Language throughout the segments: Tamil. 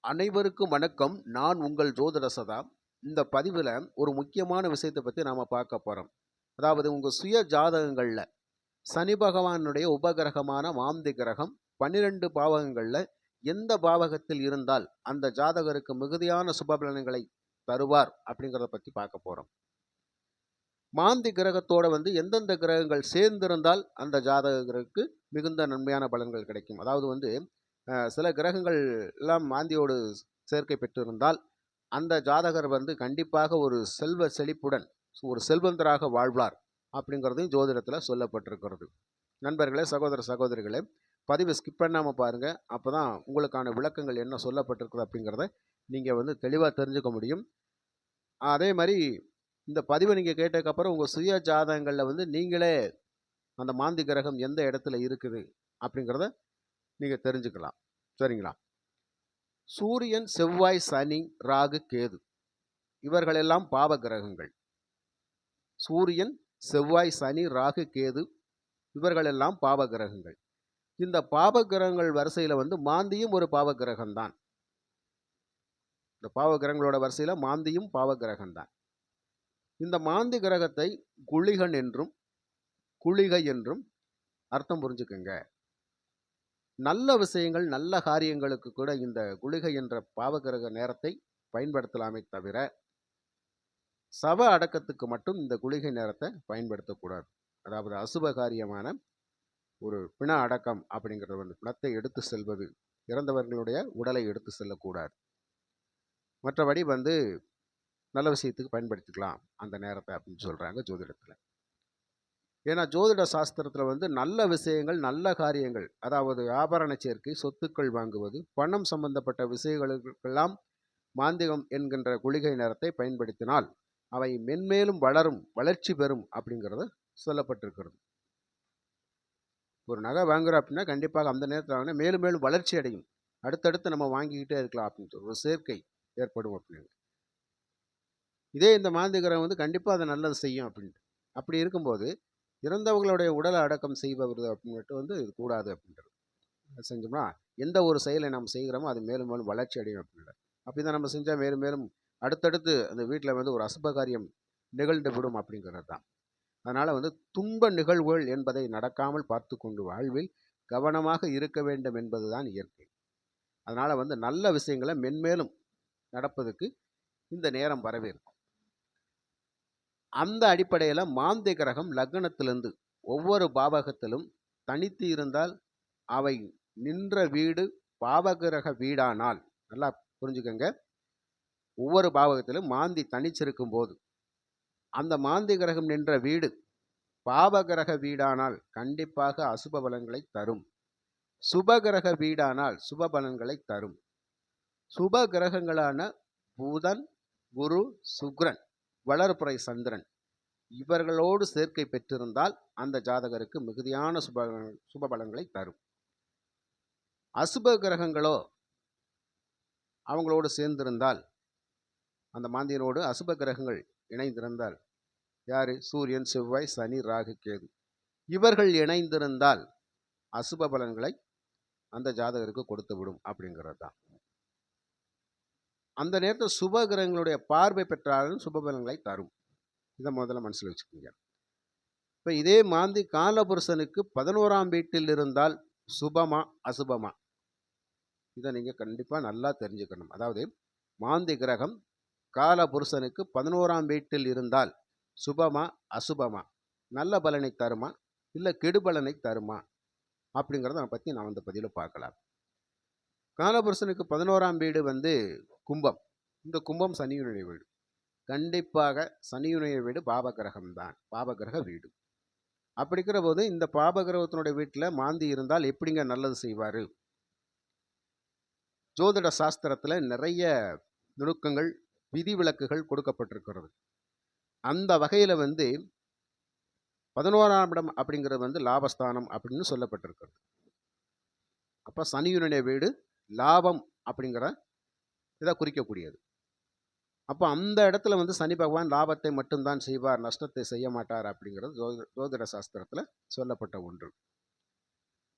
அனைவருக்கும் வணக்கம். நான் உங்கள் ஜோதிட சதா. இந்த பதிவுல ஒரு முக்கியமான விஷயத்த பத்தி நாம பார்க்க போறோம். அதாவது உங்க சுய ஜாதகங்கள்ல சனி பகவானுடைய உபகிரகமான மாந்தி கிரகம் 12 பாவகங்கள்ல எந்த பாவகத்தில் இருந்தால் அந்த ஜாதகருக்கு மிகுதியான சுபபலன்களை தருவார் அப்படிங்கிறத பத்தி பார்க்க போறோம். மாந்தி கிரகத்தோட எந்தெந்த கிரகங்கள் சேர்ந்திருந்தால் அந்த ஜாதகருக்கு மிகுந்த நன்மையான பலன்கள் கிடைக்கும். அதாவது சில கிரகங்கள் எல்லாம் மாந்தியோடு சேர்க்கை பெற்றிருந்தால் அந்த ஜாதகர் கண்டிப்பாக ஒரு செல்வ செழிப்புடன் ஒரு செல்வந்தராக வாழ்வார் அப்படிங்கிறதையும் ஜோதிடத்தில் சொல்லப்பட்டிருக்கிறது. நண்பர்களே, சகோதர சகோதரிகளே, பதிவை ஸ்கிப் பண்ணாமல் பாருங்கள். அப்போ தான் உங்களுக்கான விளக்கங்கள் என்ன சொல்லப்பட்டிருக்குது அப்படிங்கிறத நீங்கள் தெளிவாக தெரிஞ்சுக்க முடியும். அதே மாதிரி இந்த பதிவை நீங்கள் கேட்டதுக்கப்புறம் உங்கள் சுய ஜாதகங்களில் நீங்களே அந்த மாந்தி கிரகம் எந்த இடத்துல இருக்குது அப்படிங்கிறத நீங்கள் தெரிஞ்சுக்கலாம். சரிங்களா? சூரியன், செவ்வாய், சனி, ராகு, கேது இவர்களெல்லாம் பாவ கிரகங்கள். சூரியன், செவ்வாய், சனி, ராகு, கேது இவர்களெல்லாம் பாவ கிரகங்கள். இந்த பாவ கிரகங்கள் வரிசையில் மாந்தியும் ஒரு பாவ கிரகம்தான். இந்த பாவ கிரகங்களோட வரிசையில் மாந்தியும் பாவ கிரகம்தான். இந்த மாந்தி கிரகத்தை குளிகன் என்றும் குளிகை என்றும் அர்த்தம் புரிஞ்சுக்குங்க. நல்ல விஷயங்கள், நல்ல காரியங்களுக்கு கூட இந்த குளிகை என்ற பாவகிரக நேரத்தை பயன்படுத்தலாமே தவிர சவ அடக்கத்துக்கு மட்டும் இந்த குளிகை நேரத்தை பயன்படுத்தக்கூடாது. அதாவது அசுப காரியமான ஒரு பிண அடக்கம் அப்படிங்கிறது பிணத்தை எடுத்து செல்வது, இறந்தவர்களுடைய உடலை எடுத்து செல்லக்கூடாது. மற்றபடி நல்ல விஷயத்துக்கு பயன்படுத்திக்கலாம் அந்த நேரத்தை அப்படின்னு சொல்றாங்க ஜோதிடத்தில். ஏன்னா ஜோதிட சாஸ்திரத்தில் நல்ல விஷயங்கள், நல்ல காரியங்கள், அதாவது ஆபரண சேர்க்கை, சொத்துக்கள் வாங்குவது, பணம் சம்பந்தப்பட்ட விஷயங்களுக்கெல்லாம் மாந்திகம் என்கின்ற குளிகை நேரத்தை பயன்படுத்தினால் அவை மென்மேலும் வளரும், வளர்ச்சி பெறும் அப்படிங்கிறது சொல்லப்பட்டிருக்கிறது. ஒரு நகை வாங்குறோம் அப்படின்னா கண்டிப்பாக அந்த நேரத்தில் மேலும் மேலும் வளர்ச்சி அடையும், அடுத்தடுத்து நம்ம வாங்கிக்கிட்டே இருக்கலாம் அப்படின்னு ஒரு சேர்க்கை ஏற்படும் அப்படின்னு. இதே இந்த மாந்தி கிரகம் கண்டிப்பாக அதை நல்லது செய்யும் அப்படின்ட்டு. அப்படி இருக்கும்போது இறந்தவர்களுடைய உடலை அடக்கம் செய்வது அப்படின்ட்டு இது கூடாது அப்படின்றது. செஞ்சோம்னா எந்த ஒரு செயலை நம்ம செய்கிறோமோ அது மேலும் மேலும் வளர்ச்சி அடையும் அப்படின்ற. அப்படிதான் நம்ம செஞ்சால் மேலும் மேலும் அடுத்தடுத்து அந்த வீட்டில் ஒரு அசுபகாரியம் நிகழ்ந்து விடும் அப்படிங்கிறது தான். அதனால் துன்ப நிகழ்வுகள் என்பதை நடக்காமல் பார்த்து கொண்டு வாழ்வில் கவனமாக இருக்க வேண்டும் என்பது தான் இயற்கை. அதனால் நல்ல விஷயங்களை மென்மேலும் நடப்பதுக்கு இந்த நேரம் வரவேற்கும். அந்த அடிப்படையில் மாந்தி கிரகம் லக்னத்திலிருந்து ஒவ்வொரு பாவகத்திலும் தனித்து இருந்தால் அவை நின்ற வீடு பாவகிரக வீடானால், நல்லா புரிஞ்சுக்கங்க, ஒவ்வொரு பாவகத்திலும் மாந்தி தனிச்சிருக்கும் போது அந்த மாந்தி கிரகம் நின்ற வீடு பாவகிரக வீடானால் கண்டிப்பாக அசுப பலன்களை தரும். சுபகிரக வீடானால் சுப பலன்களை தரும். சுப கிரகங்களான புதன், குரு, சுக்கிரன், வளர்ப்புறை சந்திரன் இவர்களோடு சேர்க்கை பெற்றிருந்தால் அந்த ஜாதகருக்கு மிகுதியான சுப பலன்களை தரும். அசுப கிரகங்களோ அவங்களோடு சேர்ந்திருந்தால், அந்த மாந்தியனோடு அசுப கிரகங்கள் இணைந்திருந்தால், யாரு? சூரியன், செவ்வாய், சனி, ராகு, கேது இவர்கள் இணைந்திருந்தால் அசுப பலன்களை அந்த ஜாதகருக்கு கொடுத்து விடும் அப்படிங்கிறது தான். அந்த நேரத்தில் சுப கிரகங்களுடைய பார்வை பெற்றாலும் சுப பலன்களை தரும். இதை முதல்ல மனசில் வச்சுக்கோங்க. இப்போ இதே மாந்தி காலபுருஷனுக்கு 11ஆம் வீட்டில் இருந்தால் சுபமா அசுபமா, இதை நீங்கள் கண்டிப்பாக நல்லா தெரிஞ்சுக்கணும். அதாவது மாந்தி கிரகம் காலபுருஷனுக்கு 11ஆம் வீட்டில் இருந்தால் சுபமா அசுபமா, நல்ல பலனை தருமா இல்லை கெடுபலனை தருமா அப்படிங்கிறத பற்றி நான் பதிவில் பார்க்கலாம். காலபுருஷனுக்கு 11ஆம் வீடு கும்பம். இந்த கும்பம் சனியினுடைய வீடு. கண்டிப்பாக சனியுடைய வீடு பாபகிரகம்தான், பாபகிரக வீடு. அப்படிங்கிற போது இந்த பாபகிரகத்தினுடைய வீட்டில் மாந்தி இருந்தால் எப்படிங்க நல்லது செய்வார்? ஜோதிட சாஸ்திரத்தில் நிறைய நுணுக்கங்கள், விதிவிலக்குகள் கொடுக்கப்பட்டிருக்கிறது. அந்த வகையில் 11ஆம் இடம் அப்படிங்கிறது லாபஸ்தானம் அப்படின்னு சொல்லப்பட்டிருக்கிறது. அப்போ சனியுடைய வீடு லாபம் அப்படிங்கிற இதை குறிக்கக்கூடியது. அப்போ அந்த இடத்துல சனி பகவான் லாபத்தை மட்டும்தான் செய்வார், நஷ்டத்தை செய்ய மாட்டார் அப்படிங்கிறது ஜோதிட சாஸ்திரத்தில் சொல்லப்பட்ட ஒன்று.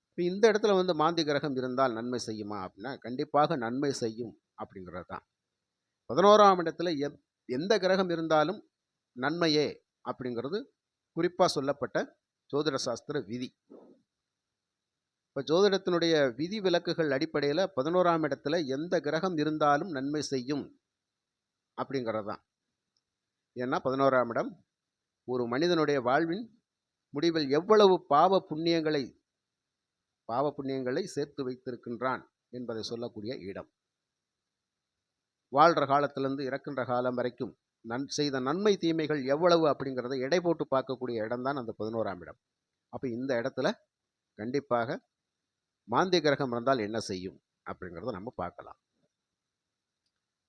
இப்போ இந்த இடத்துல மாந்தி கிரகம் இருந்தால் நன்மை செய்யுமா அப்படின்னா கண்டிப்பாக நன்மை செய்யும். அப்படிங்கிறது தான். 11ஆம் இடத்துல எந்த கிரகம் இருந்தாலும் நன்மையே அப்படிங்கிறது குறிப்பாக சொல்லப்பட்ட ஜோதிட சாஸ்திர விதி. இப்போ ஜோதிடத்தினுடைய விதி விலக்குகள் அடிப்படையில் 11ஆம் இடத்துல எந்த கிரகம் இருந்தாலும் நன்மை செய்யும் அப்படிங்கிறது தான். ஏன்னா 11ஆம் இடம் ஒரு மனிதனுடைய வாழ்வின் முடிவில் எவ்வளவு பாவ புண்ணியங்களை சேர்த்து வைத்திருக்கின்றான் என்பதை சொல்லக்கூடிய இடம். வாழ்கிற காலத்திலிருந்து இறக்கின்ற காலம் வரைக்கும் செய்த நன்மை தீமைகள் எவ்வளவு அப்படிங்கிறத எடை போட்டு பார்க்கக்கூடிய இடம் தான் அந்த 11ஆம் இடம். அப்போ இந்த இடத்துல கண்டிப்பாக மாந்தி கிரகம் இருந்தால் என்ன செய்யும் அப்படிங்கிறத நம்ம பார்க்கலாம்.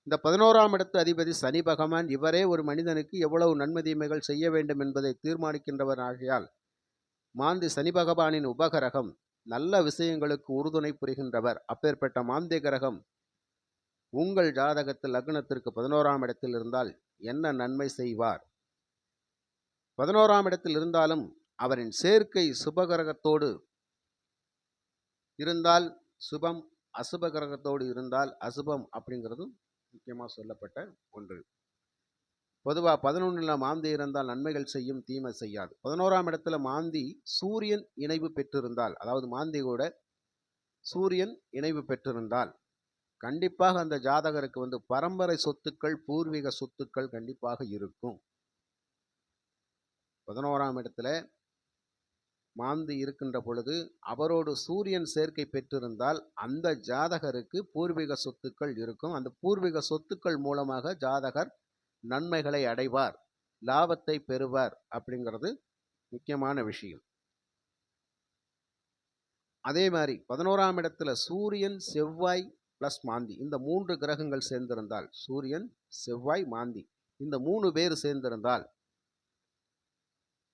இந்த 11ஆம் இடத்து அதிபதி சனி பகவான் இவரே ஒரு மனிதனுக்கு எவ்வளவு நன்மை தீமைகள் செய்ய வேண்டும் என்பதை தீர்மானிக்கின்றவர் ஆகையால் மாந்தி சனி பகவானின் உபகிரகம் நல்ல விஷயங்களுக்கு உறுதுணை புரிகின்றவர். அப்பேற்பட்ட மாந்தி கிரகம் உங்கள் ஜாதகத்தில் லக்னத்திற்கு 11ஆம் இடத்தில் இருந்தால் என்ன நன்மை செய்வார்? 11ஆம் இடத்தில் இருந்தாலும் அவரின் சேர்க்கை சுபகிரகத்தோடு இருந்தால் சுபம், அசுப கிரகத்தோடு இருந்தால் அசுபம் அப்படிங்கிறது முக்கியமாக சொல்லப்பட்ட ஒன்று. பொதுவாக 11ல் மாந்தி இருந்தால் நன்மைகள் செய்யும், தீமை செய்யாது. 11ஆம் இடத்துல மாந்தி சூரியன் இணைவு பெற்றிருந்தால், அதாவது மாந்தி கூட சூரியன் இணைவு பெற்றிருந்தால் கண்டிப்பாக அந்த ஜாதகருக்கு பரம்பரை சொத்துக்கள், பூர்வீக சொத்துக்கள் கண்டிப்பாக இருக்கும். 11ஆம் இடத்துல மாந்தி இருக்கின்ற பொழுது அவரோடு சூரியன் சேர்க்கை பெற்றிருந்தால் அந்த ஜாதகருக்கு பூர்வீக சொத்துக்கள் இருக்கும். அந்த பூர்வீக சொத்துக்கள் மூலமாக ஜாதகர் நன்மைகளை அடைவார், லாபத்தை பெறுவார் அப்படிங்கிறது முக்கியமான விஷயம். அதே மாதிரி 11ஆம் இடத்துல சூரியன், செவ்வாய் பிளஸ் மாந்தி இந்த 3 கிரகங்கள் சேர்ந்திருந்தால், சூரியன், செவ்வாய், மாந்தி இந்த 3 பேர் சேர்ந்திருந்தால்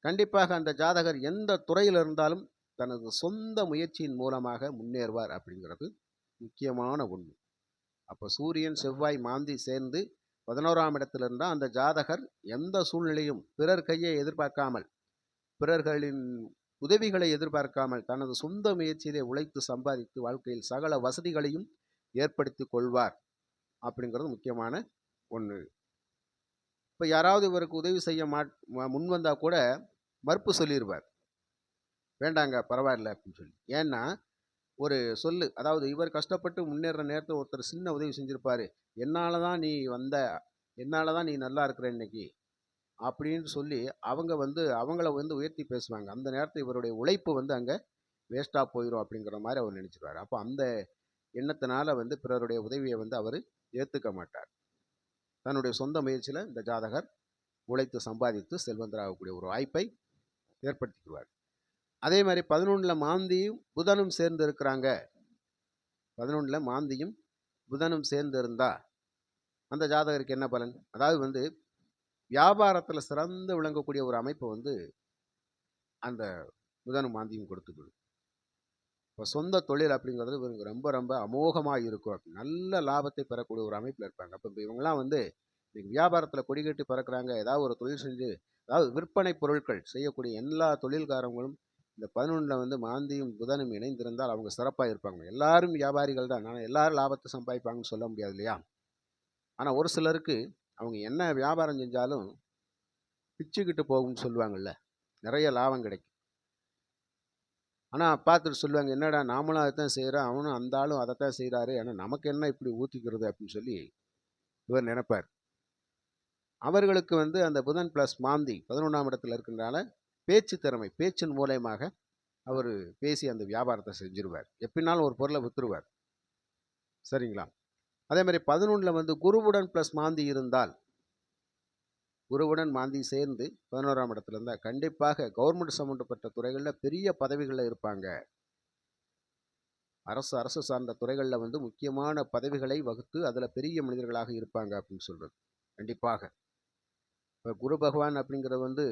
கண்டிப்பாக அந்த ஜாதகர் எந்த துறையில் இருந்தாலும் தனது சொந்த முயற்சியின் மூலமாக முன்னேறுவார் அப்படிங்கிறது முக்கியமான ஒன்று. அப்போ சூரியன், செவ்வாய், மாந்தி சேர்ந்து 11ஆம் இடத்துல இருந்தால் அந்த ஜாதகர் எந்த சூழ்நிலையும் பிறர் கையை எதிர்பார்க்காமல், பிறர்களின் உதவிகளை எதிர்பார்க்காமல் தனது சொந்த முயற்சியிலே உழைத்து சம்பாதித்து வாழ்க்கையில் சகல வசதிகளையும் ஏற்படுத்தி கொள்வார் அப்படிங்கிறது முக்கியமான ஒன்று. இப்போ யாராவது இவருக்கு உதவி செய்ய முன் வந்தால் கூட மறுப்பு சொல்லிடுவார், வேண்டாங்க பரவாயில்ல அப்படின்னு சொல்லி. ஏன்னா ஒரு சொல்லு, அதாவது இவர் கஷ்டப்பட்டு முன்னேற நேரத்தில் ஒருத்தர் சின்ன உதவி செஞ்சுருப்பார், என்னால் தான் நீ நல்லா இருக்கிற இன்னைக்கு அப்படின்னு சொல்லி அவங்கள உயர்த்தி பேசுவாங்க. அந்த நேரத்தில் இவருடைய உழைப்பு அங்கே வேஸ்ட்டாக போயிடும் அப்படிங்கிற மாதிரி அவர் நினச்சிடுவார். அப்போ அந்த எண்ணத்தினால பிறருடைய உதவியை அவர் ஏற்றுக்க மாட்டார். தன்னுடைய சொந்த முயற்சியில் இந்த ஜாதகர் உழைத்து சம்பாதித்து செல்வந்தராகக்கூடிய ஒரு வாய்ப்பை ஏற்படுத்திக்குவார். அதே மாதிரி 11ல் மாந்தியும் புதனும் சேர்ந்து இருக்கிறாங்க. 11ல் மாந்தியும் புதனும் சேர்ந்து இருந்தா அந்த ஜாதகருக்கு என்ன பலன்? அதாவது வியாபாரத்தில் சிறந்து விளங்கக்கூடிய ஒரு அமைப்பை அந்த புதனும் மாந்தியும் கொடுத்துக்கணும். இப்போ சொந்த தொழில் அப்படிங்கிறது இவங்க ரொம்ப ரொம்ப அமோகமாக இருக்கும், நல்ல லாபத்தை பெறக்கூடிய ஒரு அமைப்பில் இருப்பாங்க. அப்போ இவங்கெல்லாம் இன்னைக்கு வியாபாரத்தில் கொடிகட்டி பறக்கிறாங்க. ஏதாவது ஒரு தொழில் செஞ்சு, அதாவது விற்பனை பொருட்கள் செய்யக்கூடிய எல்லா தொழில்காரங்களும் இந்த 11ல் மாந்தியும் புதனும் இணைந்திருந்தால் அவங்க சிறப்பாக இருப்பாங்க. எல்லாரும் வியாபாரிகள் தான், ஆனால் எல்லாரும் லாபத்தை சம்பாதிப்பாங்கன்னு சொல்ல முடியாது இல்லையா? ஆனால் ஒரு சிலருக்கு அவங்க என்ன வியாபாரம் செஞ்சாலும் பிச்சுக்கிட்டு போகும்னு சொல்லுவாங்கள்ல, நிறைய லாபம் கிடைக்கும். ஆனால் பார்த்துட்டு சொல்லுவாங்க, என்னடா நாமளும் அதைத்தான் செய்கிறோம், அவனும் அந்த ஆளும் அதைத்தான் செய்கிறாரு, ஆனால் நமக்கு என்ன இப்படி ஊற்றிக்கிறது அப்படின்னு சொல்லி இவர் நினைப்பார். அவர்களுக்கு அந்த புதன் ப்ளஸ் மாந்தி 11ஆம் இடத்துல இருக்கிறதுனால பேச்சு திறமை, பேச்சின் மூலயமாக அவர் பேசி அந்த வியாபாரத்தை செஞ்சிருவார். எப்படினாலும் ஒரு பொருளை விற்றுருவார். சரிங்களா? அதே மாதிரி 11ல் குருவுடன் ப்ளஸ் மாந்தி இருந்தால், குருவுடன் மாந்தி சேர்ந்து 11ஆம் இடத்துல இருந்தால் கண்டிப்பாக கவர்மெண்ட் சம்மந்தப்பட்ட துறைகளில் பெரிய பதவிகளில் இருப்பாங்க. அரசு சார்ந்த துறைகளில் முக்கியமான பதவிகளை வகுத்து அதில் பெரிய மனிதர்களாக இருப்பாங்க அப்படின்னு சொல்கிறது கண்டிப்பாக. இப்போ குரு பகவான் அப்படிங்கிறது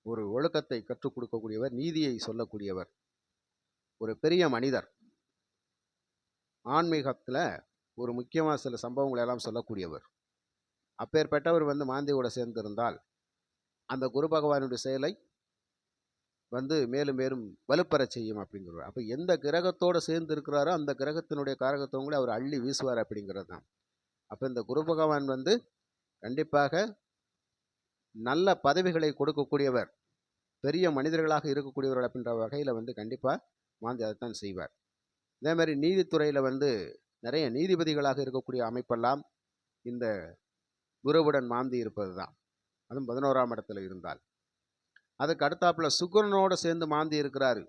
ஒரு ஒழுக்கத்தை கற்றுக் கொடுக்கக்கூடியவர், நீதியை சொல்லக்கூடியவர், ஒரு பெரிய மனிதர், ஆன்மீகத்தில் ஒரு முக்கியமான சில சம்பவங்களை எல்லாம் சொல்லக்கூடியவர். அப்பேற்பட்டவர் மாந்தியோட சேர்ந்திருந்தால் அந்த குரு பகவானுடைய செயலை வந்து மேலும் மேலும் வலுப்பெறச் செய்யும் அப்படிங்கிறார். அப்போ எந்த கிரகத்தோடு சேர்ந்து இருக்கிறாரோ அந்த கிரகத்தினுடைய காரகத்துவங்களை அவர் அள்ளி வீசுவார் அப்படிங்கிறது தான். அப்போ இந்த குரு பகவான் வந்து கண்டிப்பாக நல்ல பதவிகளை கொடுக்கக்கூடியவர், பெரிய மனிதர்களாக இருக்கக்கூடியவர்கள் அப்படின்ற வகையில் வந்து கண்டிப்பாக மாந்தி அதைத்தான் செய்வார். அதே மாதிரி நீதித்துறையில் வந்து நிறைய நீதிபதிகளாக இருக்கக்கூடிய அமைப்பெல்லாம் இந்த குருவுடன் மாந்தி இருப்பது தான். அதுவும் 11ஆம் இடத்துல இருந்தால். அதுக்கு அடுத்தாப்புல சுக்கிரனோடு சேர்ந்து மாந்தி இருக்கிறாரு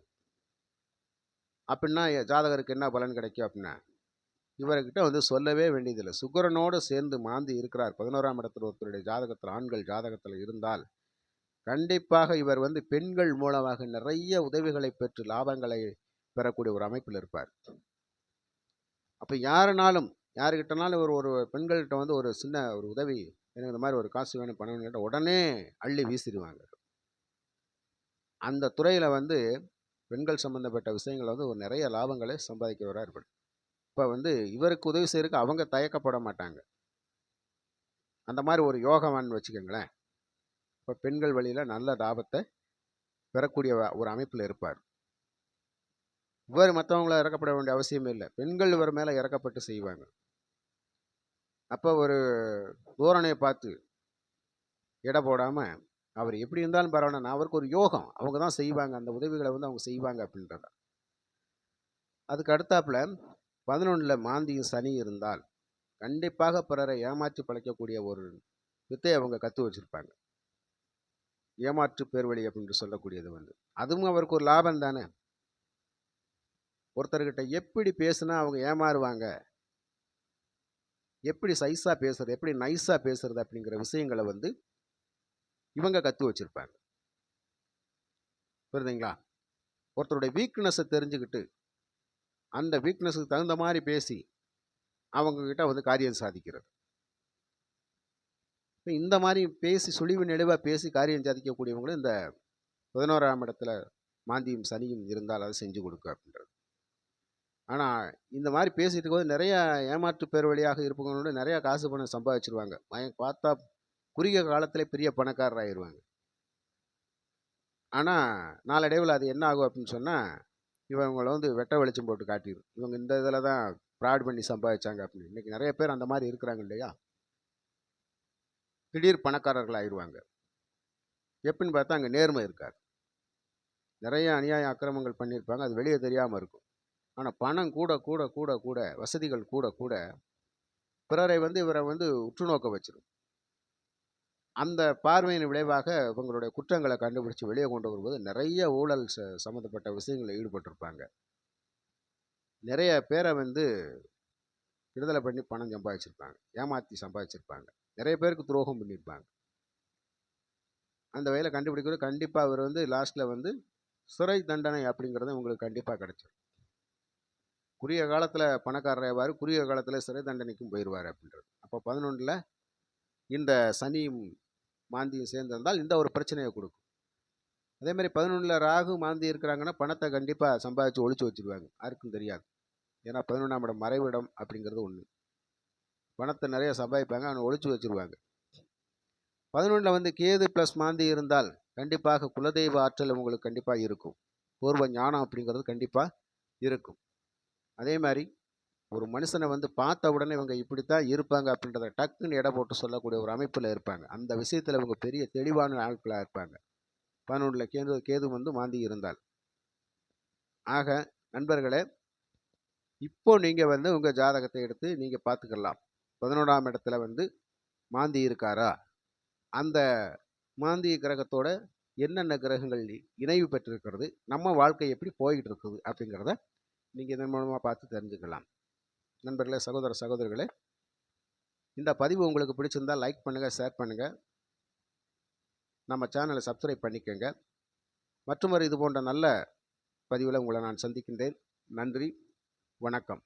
அப்படின்னா ஜாதகருக்கு என்ன பலன் கிடைக்கும் அப்படின்னா, இவர்கிட்ட வந்து சொல்லவே வேண்டியதில்லை. சுக்கிரனோடு சேர்ந்து மாந்தி இருக்கிறார் 11ஆம் இடத்துல ஒருத்தருடைய ஜாதகத்தில், ஆண்கள் ஜாதகத்தில் இருந்தால் கண்டிப்பாக இவர் வந்து பெண்கள் மூலமாக நிறைய உதவிகளை பெற்று லாபங்களை பெறக்கூடிய ஒரு அமைப்பில் இருப்பார். அப்போ யாருக்கிட்டனாலும் ஒரு பெண்கள்கிட்ட வந்து ஒரு சின்ன ஒரு உதவி, எனக்கு இந்த மாதிரி ஒரு காசு வேணும், பணம் வேணும், உடனே அள்ளி வீசிடுவாங்க. அந்த துறையில் வந்து பெண்கள் சம்மந்தப்பட்ட விஷயங்கள் வந்து ஒரு நிறைய லாபங்களை சம்பாதிக்கிறவராக இருப்பார். இப்போ வந்து இவருக்கு உதவி செய்யறதுக்கு அவங்க தயக்கப்பட மாட்டாங்க. அந்த மாதிரி ஒரு யோகவான்னு வச்சுக்கோங்களேன். இப்போ பெண்கள் வழியில் நல்ல லாபத்தை பெறக்கூடிய ஒரு அமைப்பில் இருப்பார். இவர் மற்றவங்கள இறக்கப்பட வேண்டிய அவசியமே இல்லை. பெண்கள் இவர் மேலே இறக்கப்பட்டு செய்வாங்க. அப்போ ஒரு தோரணையை பார்த்து எடை போடாமல் அவர் எப்படி இருந்தாலும் பரவாயில்ல, நான் அவருக்கு ஒரு யோகம், அவங்க தான் செய்வாங்க, அந்த உதவிகளை வந்து அவங்க செய்வாங்க அப்படின்றத. அதுக்கு அடுத்தாப்புல 11ல் மாந்தியும் சனி இருந்தால் கண்டிப்பாக பிறரை ஏமாற்றி பழைக்கக்கூடிய ஒரு வித்தை அவங்க கற்று வச்சுருப்பாங்க. ஏமாற்று பேர்வழி அப்படின்னு சொல்லக்கூடியது வந்து அதுவும் அவருக்கு ஒரு லாபம் தானே. ஒருத்தர்கிட்ட எப்படி பேசுனா அவங்க ஏமாறுவாங்க, எப்படி சைஸாக பேசுறது, எப்படி நைஸாக பேசுறது அப்படிங்கிற விஷயங்களை வந்து இவங்க கற்று வச்சுருப்பாங்க. புரியுதுங்களா? ஒருத்தருடைய வீக்னஸை தெரிஞ்சுக்கிட்டு அந்த வீக்னஸுக்கு தகுந்த மாதிரி பேசி அவங்கக்கிட்ட வந்து காரியம் சாதிக்கிறது. இந்த மாதிரி பேசி சுழிவு நெளிவாக பேசி காரியம் சாதிக்கக்கூடியவங்களும் இந்த 11ஆம் இடத்துல மாந்தியும் சனியும் இருந்தால் அதை செஞ்சு கொடுக்க அப்படின்றது. ஆனால் இந்த மாதிரி பேசிட்டு இருக்கும்போது நிறைய ஏமாற்று பேர் வழியாக இருப்பவங்களோட நிறையா காசு பணம் சம்பாதிச்சிருவாங்க. பார்த்தா குறுகிய காலத்தில் பெரிய பணக்காரராகிடுவாங்க. ஆனால் நாளடைவில் அது என்ன ஆகும் அப்படின்னு சொன்னால், இவங்களை வந்து வெட்ட வெளிச்சம் போட்டு காட்டிடும். இவங்க இந்த இதில் தான் ஃப்ராட் பண்ணி சம்பாதிச்சாங்க அப்படின்னு. இன்றைக்கி நிறைய பேர் அந்த மாதிரி இருக்கிறாங்க இல்லையா? திடீர் பணக்காரர்கள் ஆயிடுவாங்க. எப்படின்னு பார்த்தா அங்கே நேர்மை இருக்காது. நிறைய அநியாய அக்கிரமங்கள் பண்ணியிருப்பாங்க, அது வெளியே தெரியாமல் இருக்கும். ஆனால் பணம் கூட கூட கூட கூட வசதிகள் கூட கூட பிறரை வந்து இவரை வந்து உற்று நோக்க வச்சிடும். அந்த பார்வையின் விளைவாக இவங்களுடைய குற்றங்களை கண்டுபிடிச்சி வெளியே கொண்டு வரும்போது நிறைய ஊழல் சம்மந்தப்பட்ட விஷயங்களில் ஈடுபட்டிருப்பாங்க. நிறைய பேரை வந்து விடுதலை பண்ணி பணம் சம்பாதிச்சிருப்பாங்க, ஏமாற்றி சம்பாதிச்சிருப்பாங்க, நிறைய பேருக்கு துரோகம் பண்ணியிருப்பாங்க. அந்த வகையில் கண்டுபிடிக்கிறது கண்டிப்பாக அவர் வந்து லாஸ்ட்டில் வந்து சிறை தண்டனை அப்படிங்கிறது உங்களுக்கு கண்டிப்பாக கிடைச்சிடும். குறுகிய காலத்தில் பணக்காரராவார், குறுகிய காலத்தில் சிறை தண்டனைக்கும் போயிடுவார் அப்படின்றது. அப்போ 11ல் இந்த சனியும் மாந்தியும் சேர்ந்திருந்தால் இந்த ஒரு பிரச்சனையை கொடுக்கும். அதேமாதிரி 11ல் ராகு மாந்தி இருக்கிறாங்கன்னா பணத்தை கண்டிப்பாக சம்பாதிச்சு ஒழிச்சு வச்சுருவாங்க, யாருக்கும் தெரியாது. ஏன்னா 11ஆம் இடம் மறைவிடம் அப்படிங்கிறது ஒன்று. பணத்தை நிறைய சம்பாதிப்பாங்க, அவனை ஒழிச்சு வச்சுருவாங்க. 11ல் வந்து கேது ப்ளஸ் மாந்தி இருந்தால் கண்டிப்பாக குலதெய்வ ஆற்றல் உங்களுக்கு கண்டிப்பாக இருக்கும். பூர்வ ஞானம் அப்படிங்கிறது கண்டிப்பாக இருக்கும். அதே மாதிரி ஒரு மனுஷனை வந்து பார்த்த உடனே இவங்க இப்படித்தான் இருப்பாங்க அப்படின்றத டக்குன்னு எடை போட்டு சொல்லக்கூடிய ஒரு அமைப்பில் இருப்பாங்க. அந்த விஷயத்தில் இவங்க பெரிய தெளிவான ஆட்களாக இருப்பாங்க 11ல் கேது வந்து மாந்தி இருந்தால். ஆக நண்பர்களே, இப்போ நீங்கள் வந்து உங்கள் ஜாதகத்தை எடுத்து நீங்கள் பார்த்துக்கலாம். 11ஆம் இடத்துல வந்து மாந்தி இருக்காரா, அந்த மாந்தி கிரகத்தோட என்னென்ன கிரகங்கள் இணைவு பெற்றிருக்கிறது, நம்ம வாழ்க்கை எப்படி போய்கிட்டு இருக்குது அப்படிங்கிறத நீங்கள் இதன் மூலமாக பார்த்து தெரிஞ்சுக்கலாம். நண்பர்களே, சகோதரிகளே, இந்த பதிவு உங்களுக்கு பிடிச்சிருந்தால் லைக் பண்ணுங்கள், ஷேர் பண்ணுங்கள், நம்ம சேனலை சப்ஸ்கிரைப் பண்ணிக்கோங்க. மற்றும் இது போன்ற நல்ல பதிவில் உங்களை நான் சந்திக்கின்றேன். நன்றி, வணக்கம்.